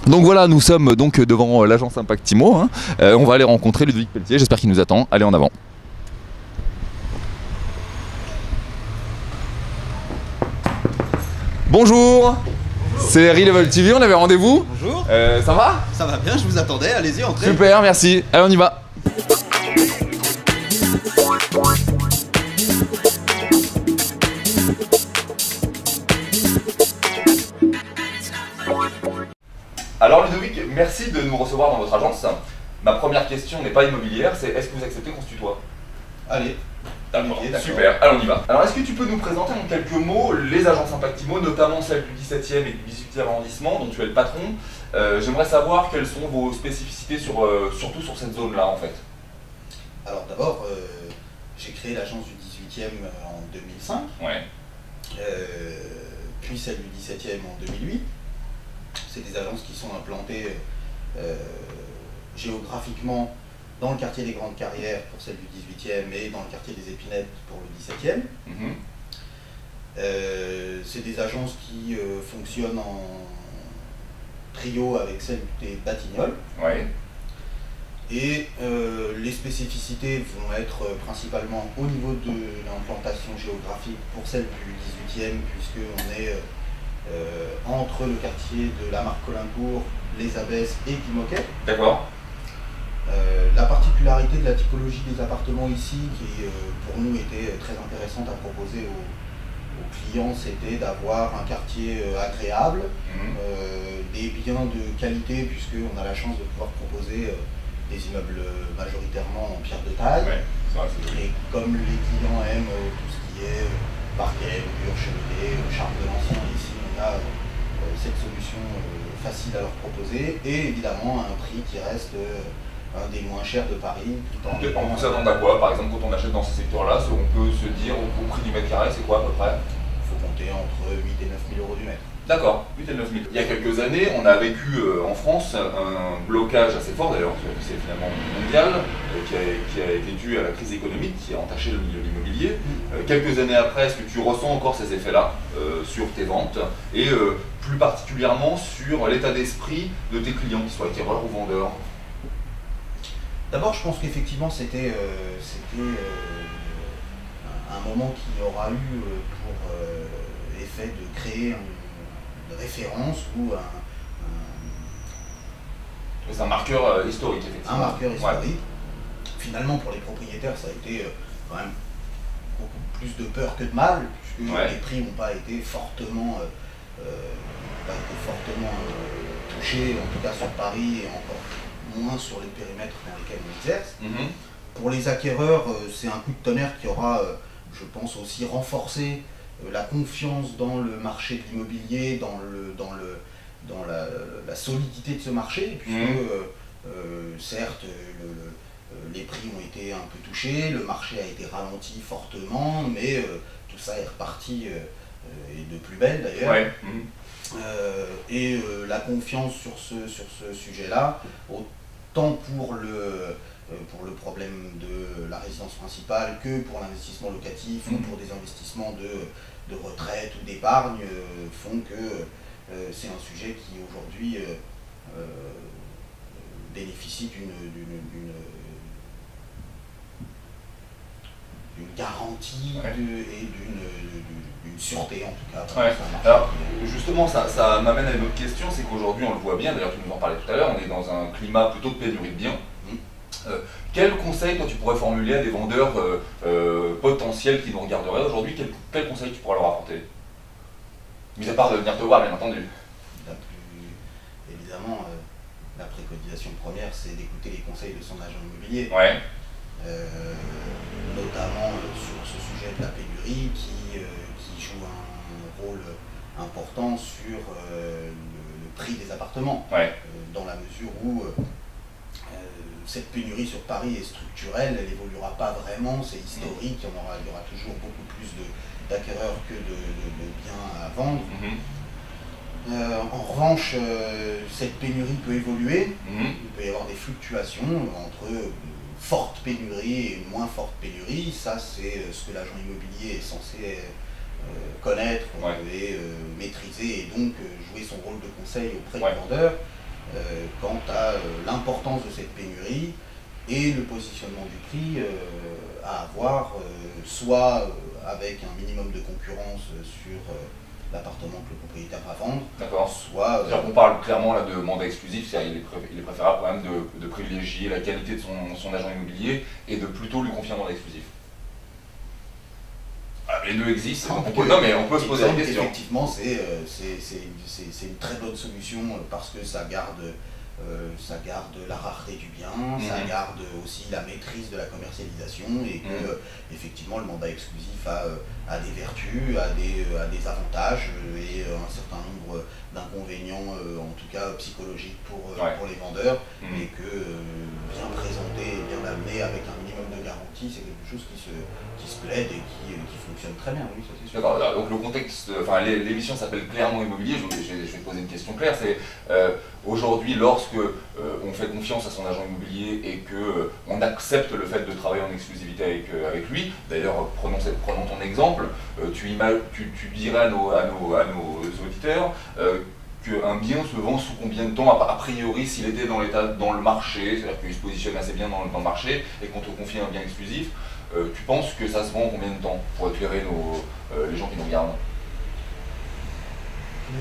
Donc voilà, nous sommes donc devant l'agence Impact Immo, hein. On va aller rencontrer Ludovic Pelletier, j'espère qu'il nous attend. Allez, en avant. Bonjour, c'est Re-Level TV, on avait rendez-vous. Bonjour. Ça va? Ça va bien, je vous attendais, allez-y, entrez. Super, merci. Allez, on y va. Alors Ludovic, merci de nous recevoir dans votre agence. Ma première question n'est pas immobilière, c'est est-ce que vous acceptez qu'on se tutoie? Allez. D'accord, super, allez on y va. Alors est-ce que tu peux nous présenter en quelques mots les agences Impact Immo, notamment celles du 17e et du 18e arrondissement dont tu es le patron. J'aimerais savoir quelles sont vos spécificités surtout sur cette zone-là en fait. Alors d'abord, j'ai créé l'agence du 18e en 2005, Ouais. puis celle du 17e en 2008. C'est des agences qui sont implantées géographiquement dans le quartier des Grandes Carrières pour celle du 18e et dans le quartier des Épinettes pour le 17e. C'est des agences qui fonctionnent en trio avec celle des Batignolles. Ouais. Et les spécificités vont être principalement au niveau de l'implantation géographique pour celle du 18e, puisqu'on est entre le quartier de la Marque-Colincourt, les Abbesses et Pimoquet. D'accord. La particularité de la typologie des appartements ici, qui pour nous était très intéressante à proposer aux clients, c'était d'avoir un quartier agréable, des biens de qualité, puisqu'on a la chance de pouvoir proposer des immeubles majoritairement en pierre de taille. Ouais, ça, et comme les clients aiment tout ce qui est parquet, mur, cheminée, charme de l'ancien, ici on a cette solution facile à leur proposer, et évidemment à un prix qui reste un des moins chers de Paris. On peut s'attendre à quoi? Par exemple, quand on achète dans ces secteurs-là, on peut se dire au prix du mètre carré, c'est quoi à peu près? Il faut compter entre 8 et 9 000 euros du mètre. D'accord, 8 et 9 000. Il y a quelques années, on a vécu en France un blocage assez fort, d'ailleurs, c'est finalement mondial, qui a été dû à la crise économique qui a entaché le milieu de l'immobilier. Quelques années après, est-ce que tu ressens encore ces effets-là sur tes ventes et plus particulièrement sur l'état d'esprit de tes clients, qu'ils soient acquéreurs ou vendeurs? D'abord, je pense qu'effectivement, c'était un moment qui aura eu pour effet de créer une référence ou C'est un marqueur historique, effectivement. un marqueur historique. Ouais. Finalement, pour les propriétaires, ça a été quand même beaucoup plus de peur que de mal, puisque les prix n'ont pas été fortement, touchés, en tout cas sur Paris et encore moins sur les périmètres dans lesquels on exerce. Pour les acquéreurs, c'est un coup de tonnerre qui aura, je pense, aussi renforcé la confiance dans le marché de l'immobilier, dans la solidité de ce marché, puisque certes les prix ont été un peu touchés, le marché a été ralenti fortement, mais tout ça est reparti et de plus belle d'ailleurs. Ouais. La confiance sur ce sujet-là, autant pour le problème de la résidence principale que pour l'investissement locatif ou pour des investissements de retraite ou d'épargne, font que c'est un sujet qui aujourd'hui bénéficie d'une garantie et d'une sûreté en tout cas. Ouais. Alors justement ça m'amène à une autre question, c'est qu'aujourd'hui on le voit bien, d'ailleurs tu nous en parlais tout à l'heure, on est dans un climat plutôt de pénurie de biens. Quel conseil toi tu pourrais formuler à des vendeurs potentiels qui nous regarderaient aujourd'hui? Quel conseil tu pourrais leur apporter? Mis à part de venir te voir, bien entendu. Évidemment, la préconisation première, c'est d'écouter les conseils de son agent immobilier. Ouais. Notamment sur ce sujet de la pénurie qui joue un rôle important sur le prix des appartements. Ouais. Dans la mesure où cette pénurie sur Paris est structurelle, elle n'évoluera pas vraiment, c'est historique, il y aura toujours beaucoup plus d'acquéreurs que de biens à vendre. En revanche, cette pénurie peut évoluer, il peut y avoir des fluctuations entre forte pénurie et moins forte pénurie, ça c'est ce que l'agent immobilier est censé connaître et maîtriser et donc jouer son rôle de conseil auprès du vendeur. quant à l'importance de cette pénurie et le positionnement du prix à avoir, soit avec un minimum de concurrence sur l'appartement que le propriétaire va vendre, soit... on parle clairement là de mandat exclusif, c'est-à-dire il est préférable quand même de privilégier la qualité de son agent immobilier et de plutôt lui confier un mandat exclusif. Les deux existent, non mais on peut se poser la question. Effectivement, c'est une très bonne solution parce que ça garde la rareté du bien, ça garde aussi la maîtrise de la commercialisation et que effectivement le mandat exclusif a des vertus, a des avantages et un certain nombre d'inconvénients, en tout cas psychologiques pour les vendeurs, et que bien présenté et bien amené avec un minimum de garantie, c'est quelque chose qui se plaide et qui fonctionne très bien, oui, ça c'est sûr. D'accord, donc le contexte, l'émission s'appelle Clairement Immobilier, je vais te poser une question claire, c'est aujourd'hui lorsque on fait confiance à son agent immobilier et que on accepte le fait de travailler en exclusivité avec lui, d'ailleurs prenons ton exemple, tu dirais à nos auditeurs qu'un bien se vend sous combien de temps, a priori s'il était dans le marché, c'est-à-dire qu'il se positionne assez bien dans le marché et qu'on te confie un bien exclusif, tu penses que ça se vend en combien de temps pour éclairer les gens qui nous regardent?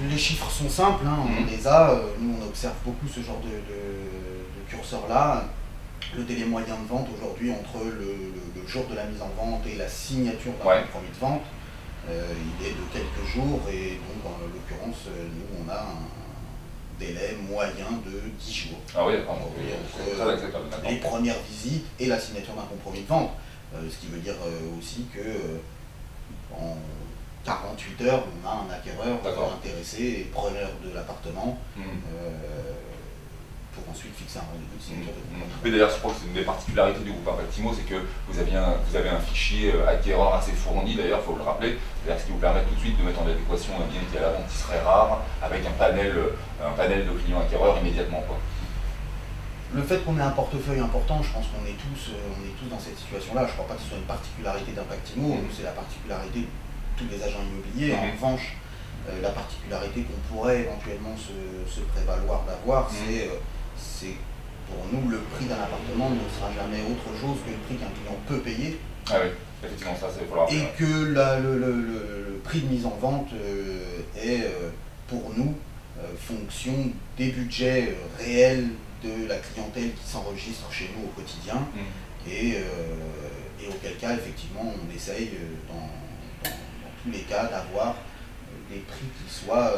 Les chiffres sont simples, on les a, nous on observe beaucoup ce genre de curseur-là. Le délai moyen de vente aujourd'hui entre le jour de la mise en vente et la signature d'un compromis de vente, il est de quelques jours et donc en l'occurrence nous on a un délai moyen de 10 jours. Ah oui, d'accord. Entre les premières visites et la signature d'un compromis de vente. Ce qui veut dire aussi que en 48 heures, on a un acquéreur intéressé et preneur de l'appartement pour ensuite fixer un rendez-vous de signature de contrat. Mais d'ailleurs, je crois que c'est une des particularités du groupe Impactimo, c'est que vous avez un fichier acquéreur assez fourni, d'ailleurs, il faut le rappeler, c'est-à-dire ce qui vous permet tout de suite de mettre en adéquation un bien qui est à la vente qui serait rare, avec un panel de clients acquéreurs immédiatement, quoi. Le fait qu'on ait un portefeuille important, je pense qu'on est tous dans cette situation-là. Je ne crois pas que ce soit une particularité d'Impactimo, c'est la particularité de tous les agents immobiliers. En revanche, la particularité qu'on pourrait éventuellement se prévaloir d'avoir, c'est pour nous le prix d'un appartement ne sera jamais autre chose que le prix qu'un client peut payer. Ah oui, effectivement, ça c'est pour et que le prix de mise en vente est pour nous fonction des budgets réels de la clientèle qui s'enregistre chez nous au quotidien et auquel cas effectivement on essaye dans tous les cas d'avoir des prix qui soient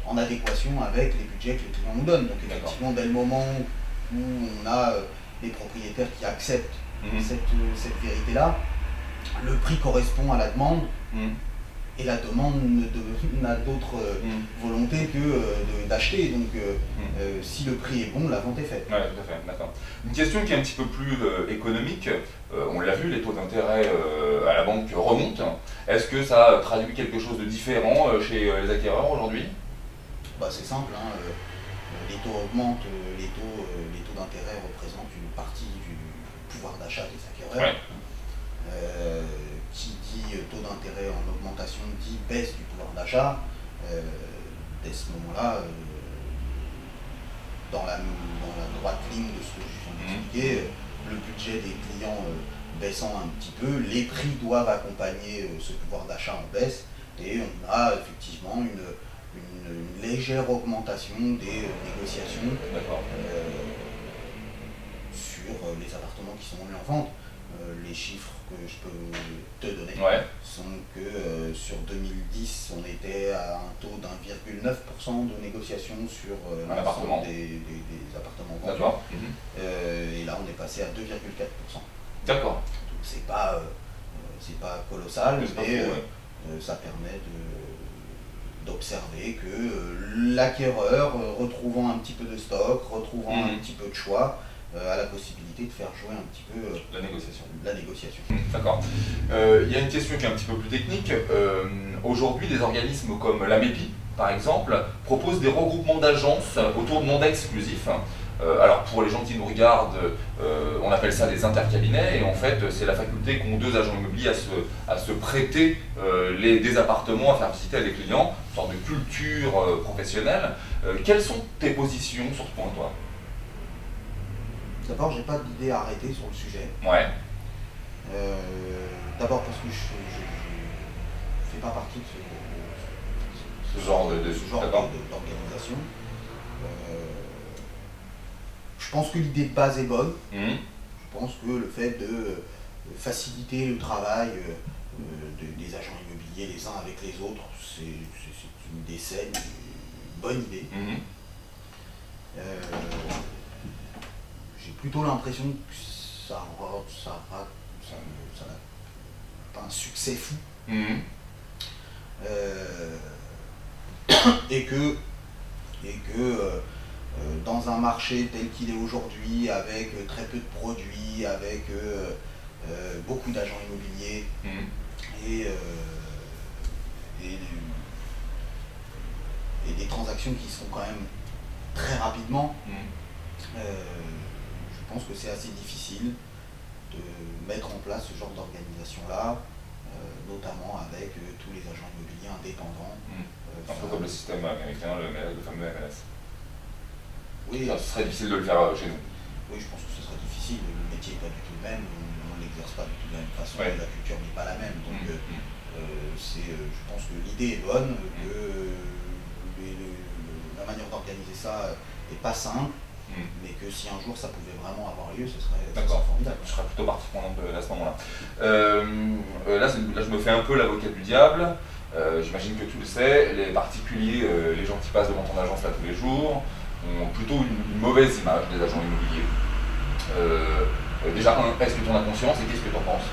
en adéquation avec les budgets que les clients nous donnent. Donc effectivement dès le moment où on a des propriétaires qui acceptent cette vérité-là, le prix correspond à la demande. Et la demande n'a d'autre volonté que d'acheter. Donc si le prix est bon, la vente est faite. Oui, tout à fait, d'accord. Une question qui est un petit peu plus économique. On l'a vu, les taux d'intérêt à la banque remontent. Est-ce que ça traduit quelque chose de différent chez les acquéreurs aujourd'hui? C'est simple. Les taux augmentent, les taux d'intérêt représentent une partie du pouvoir d'achat des acquéreurs. Qui dit taux d'intérêt en augmentation dit baisse du pouvoir d'achat. Dès ce moment-là, dans la droite ligne de ce que je viens d'expliquer, le budget des clients baissant un petit peu, les prix doivent accompagner ce pouvoir d'achat en baisse et on a effectivement une légère augmentation des négociations sur les appartements qui sont mis en vente. Les chiffres que je peux te donner sont que sur 2010, on était à un taux d'1,9% de négociation sur l'ensemble des appartements vendus. Et là, on est passé à 2,4%. D'accord. Donc c'est pas colossal, mais ça permet d'observer que l'acquéreur, retrouvant un petit peu de stock, retrouvant un petit peu de choix, a la possibilité de faire jouer un petit peu la négociation. D'accord. Il y a une question qui est un petit peu plus technique. Aujourd'hui, des organismes comme l'AMEPI, par exemple, proposent des regroupements d'agences autour de mandats exclusifs. Alors pour les gens qui nous regardent, on appelle ça des intercabinets, et en fait c'est la faculté qu'ont deux agents immobiliers à se prêter des appartements à faire visiter à des clients, une sorte de culture professionnelle. Quelles sont tes positions sur ce point, toi? D'abord, j'ai pas d'idée arrêtée sur le sujet. Ouais. D'abord parce que je fais pas partie de Ce genre d'organisation. Je pense que l'idée de base est bonne. Je pense que le fait de faciliter le travail des agents immobiliers les uns avec les autres, c'est une idée saine, une bonne idée. J'ai plutôt l'impression que ça n'a pas un succès fou. Et que dans un marché tel qu'il est aujourd'hui, avec très peu de produits, avec beaucoup d'agents immobiliers et des transactions qui se font quand même très rapidement, je pense que c'est assez difficile de mettre en place ce genre d'organisation-là, notamment avec tous les agents immobiliers indépendants. Un peu comme le système américain, le fameux MLS. Oui, ce serait difficile de le faire chez nous. Oui, je pense que ce serait difficile. Le métier n'est pas du tout le même, on ne l'exerce pas du tout de la même façon, Ouais. la culture n'est pas la même. Donc je pense que l'idée est bonne, que la manière d'organiser ça n'est pas simple, mais que si un jour ça pouvait vraiment avoir lieu, ce serait formidable. Je serais plutôt partie prenante à ce moment-là. Là, je me fais un peu l'avocat du diable. J'imagine que tu le sais, les particuliers, les gens qui passent devant ton agence là tous les jours, ont plutôt une mauvaise image des agents immobiliers. Déjà, est-ce que tu en as conscience et qu'est-ce que tu en penses?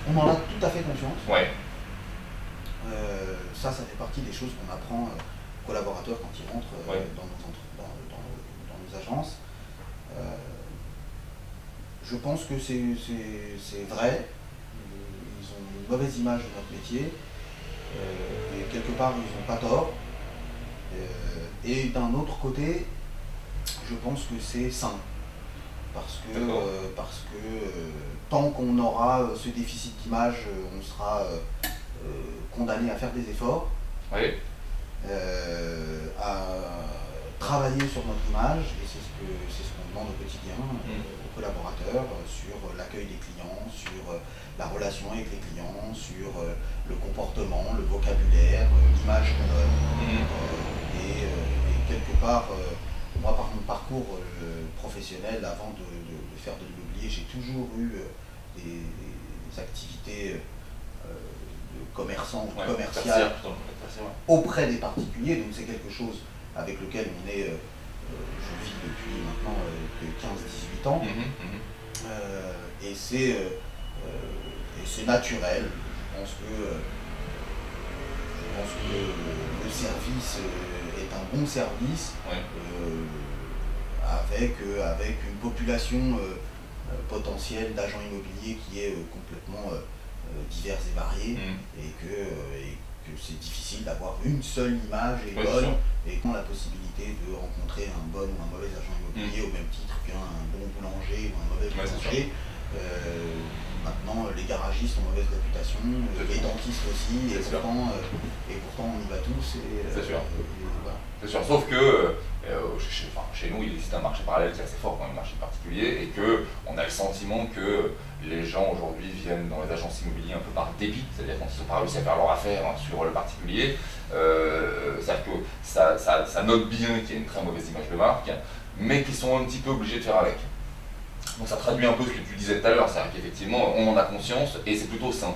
On en a tout à fait conscience. Ouais. Ça fait partie des choses qu'on apprend aux collaborateurs quand ils rentrent dans nos agences. Je pense que c'est vrai. Ils ont une mauvaise image de notre métier. Et quelque part, ils n'ont pas tort. Et d'un autre côté, je pense que c'est sain. Parce que tant qu'on aura ce déficit d'image, on sera condamné à faire des efforts, à travailler sur notre image, et c'est ce qu'on demande au quotidien aux collaborateurs, sur l'accueil des clients, sur la relation avec les clients, sur le comportement, le vocabulaire, l'image qu'on donne. Et quelque part, moi par mon parcours professionnel, avant de faire de l'immobilier, j'ai toujours eu des activités de commerçant ou commercial auprès des particuliers, donc c'est quelque chose avec lequel je vis depuis maintenant 15-18 ans, et c'est naturel. Je pense que le service est un bon service, avec une population potentielle d'agents immobiliers qui est complètement diverse et variée, et que c'est difficile d'avoir une seule image et bonne, et qu'on a la possibilité de rencontrer un bon ou un mauvais agent immobilier au même titre qu'un bon boulanger ou un mauvais boulanger. Maintenant, les garagistes ont mauvaise réputation, les dentistes aussi, et pourtant on y va tous. C'est sûr. Voilà. C'est sûr, sauf que chez nous, il existe un marché parallèle qui est assez fort dans le marché particulier, et qu'on a le sentiment que les gens aujourd'hui viennent dans les agences immobilières un peu par dépit, c'est-à-dire quand ils n'ont pas réussi à faire leur affaire sur le particulier. C'est-à-dire que ça note bien qu'il y a une très mauvaise image de marque, mais qu'ils sont un petit peu obligés de faire avec. Donc ça traduit un peu ce que tu disais tout à l'heure, c'est-à-dire qu'effectivement on en a conscience et c'est plutôt sain.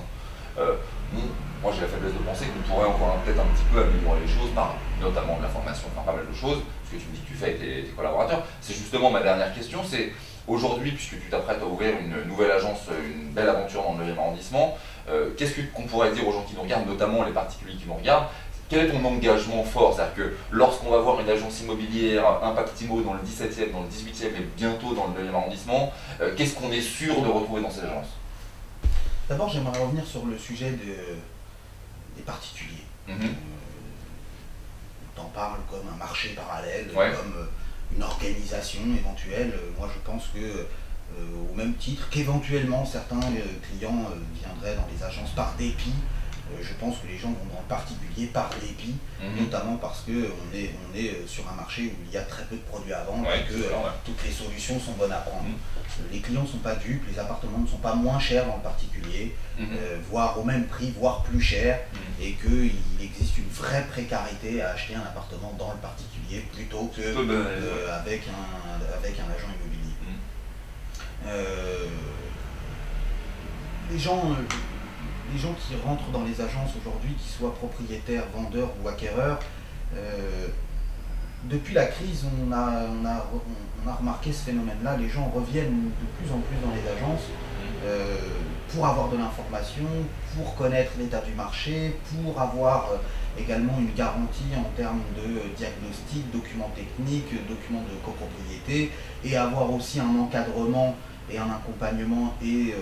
Moi j'ai la faiblesse de penser qu'on pourrait encore peut-être un petit peu améliorer les choses par notamment de la formation, enfin pas mal de choses, ce que tu me dis que tu fais avec tes collaborateurs. C'est justement ma dernière question, c'est aujourd'hui, puisque tu t'apprêtes à ouvrir une nouvelle agence, une belle aventure dans le 9e arrondissement, qu'est-ce qu'on pourrait dire aux gens qui nous regardent, notamment les particuliers qui nous regardent? Quel est ton engagement fort? C'est-à-dire que lorsqu'on va voir une agence immobilière, Impactimo dans le 17e, dans le 18e et bientôt dans le 9e arrondissement, qu'est-ce qu'on est sûr de retrouver dans ces agences? D'abord, j'aimerais revenir sur le sujet des particuliers. On t'en parle comme un marché parallèle, comme une organisation éventuelle. Moi je pense que au même titre qu'éventuellement certains clients viendraient dans les agences par dépit, je pense que les gens vont dans le particulier par dépit, notamment parce qu'on est sur un marché où il y a très peu de produits à vendre et que toutes les solutions sont bonnes à prendre. Les clients ne sont pas dupes, les appartements ne sont pas moins chers dans le particulier, voire au même prix, voire plus cher, et qu'il existe une vraie précarité à acheter un appartement dans le particulier plutôt qu'avec un agent immobilier. Les gens qui rentrent dans les agences aujourd'hui, qu'ils soient propriétaires, vendeurs ou acquéreurs, depuis la crise, on a remarqué ce phénomène-là. Les gens reviennent de plus en plus dans les agences pour avoir de l'information, pour connaître l'état du marché, pour avoir également une garantie en termes de diagnostic, documents techniques, documents de copropriété, et avoir aussi un encadrement et un accompagnement et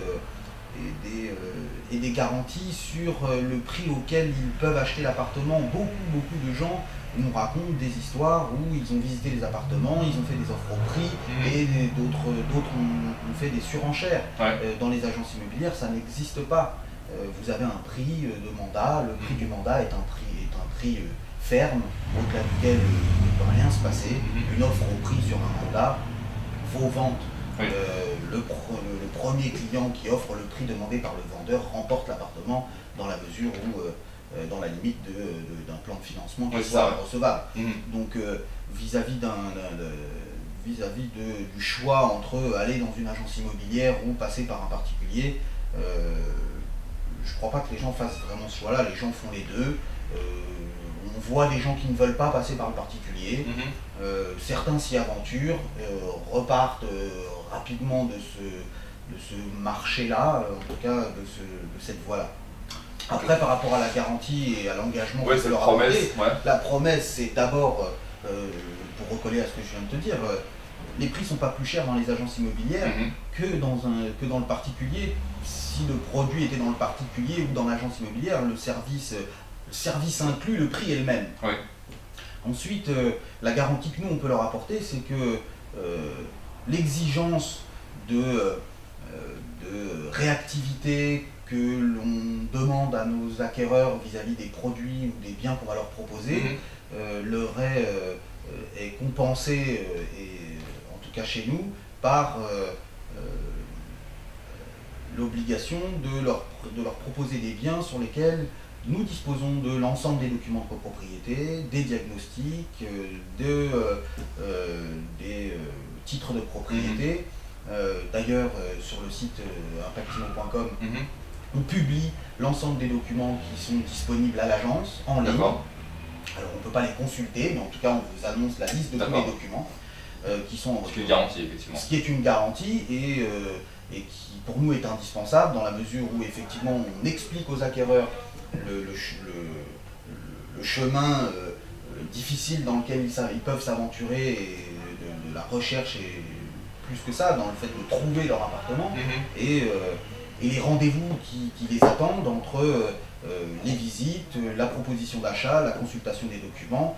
des garanties sur le prix auquel ils peuvent acheter l'appartement. Beaucoup de gens nous racontent des histoires où ils ont visité les appartements, ils ont fait des offres au prix et d'autres ont fait des surenchères. Dans les agences immobilières, ça n'existe pas. Vous avez un prix de mandat, le prix du mandat est un prix ferme, au-delà duquel il ne peut rien se passer. Une offre au prix sur un mandat, vos ventes. Le premier client qui offre le prix demandé par le vendeur remporte l'appartement dans la mesure où, dans la limite d'un plan de financement qui soit recevable. Donc vis-à-vis du choix entre aller dans une agence immobilière ou passer par un particulier, je ne crois pas que les gens fassent vraiment ce choix-là. Les gens font les deux. On voit des gens qui ne veulent pas passer par le particulier, certains s'y aventurent, repartent rapidement de ce marché-là, en tout cas de cette voie-là. Après, par rapport à la garantie et à l'engagement que leur apporter, la promesse, c'est d'abord, pour recoller à ce que je viens de te dire, les prix ne sont pas plus chers dans les agences immobilières que dans le particulier. Si le produit était dans le particulier ou dans l'agence immobilière, le service inclus, le prix est le même. Ensuite, la garantie que nous, on peut leur apporter, c'est que l'exigence de réactivité que l'on demande à nos acquéreurs vis-à-vis des produits ou des biens qu'on va leur proposer est compensée, en tout cas chez nous, par l'obligation de leur proposer des biens sur lesquels nous disposons de l'ensemble des documents de copropriété, des diagnostics, des titres de propriété. D'ailleurs, sur le site impactimo.com, on publie l'ensemble des documents qui sont disponibles à l'agence en ligne. Alors on ne peut pas les consulter, mais en tout cas on vous annonce la liste de tous les documents qui sont... Ce qui est une garantie, effectivement. Ce qui est une garantie et qui pour nous est indispensable dans la mesure où effectivement on explique aux acquéreurs le chemin difficile dans lequel ils peuvent s'aventurer, et de la recherche et plus que ça, dans le fait de trouver leur appartement, et les rendez-vous qui les attendent entre les visites, la proposition d'achat, la consultation des documents.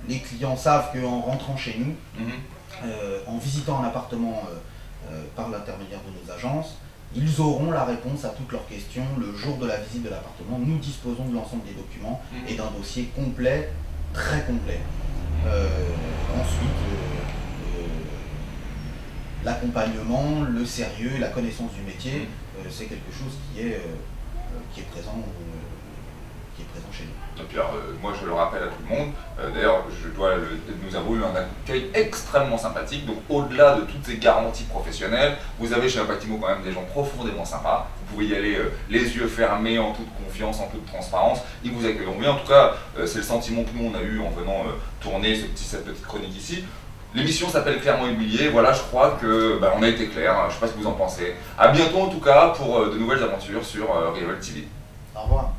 Les clients savent qu'en rentrant chez nous, en visitant un appartement par l'intermédiaire de nos agences, ils auront la réponse à toutes leurs questions le jour de la visite de l'appartement. Nous disposons de l'ensemble des documents et d'un dossier complet, très complet. Ensuite, l'accompagnement, le sérieux, la connaissance du métier, c'est quelque chose qui est présent chez nous. Et puis alors, moi je le rappelle à tout le monde, d'ailleurs nous avons eu un accueil extrêmement sympathique, donc au-delà de toutes ces garanties professionnelles, vous avez chez Impactimo quand même des gens profondément sympas, vous pouvez y aller les yeux fermés, en toute confiance, en toute transparence, ils vous accueilleront bien. En tout cas, c'est le sentiment que nous on a eu en venant tourner cette petite chronique ici. L'émission s'appelle Clairement Immobilier, voilà, je crois que on a été clair, je ne sais pas ce que vous en pensez. A bientôt en tout cas pour de nouvelles aventures sur Real TV. Au revoir.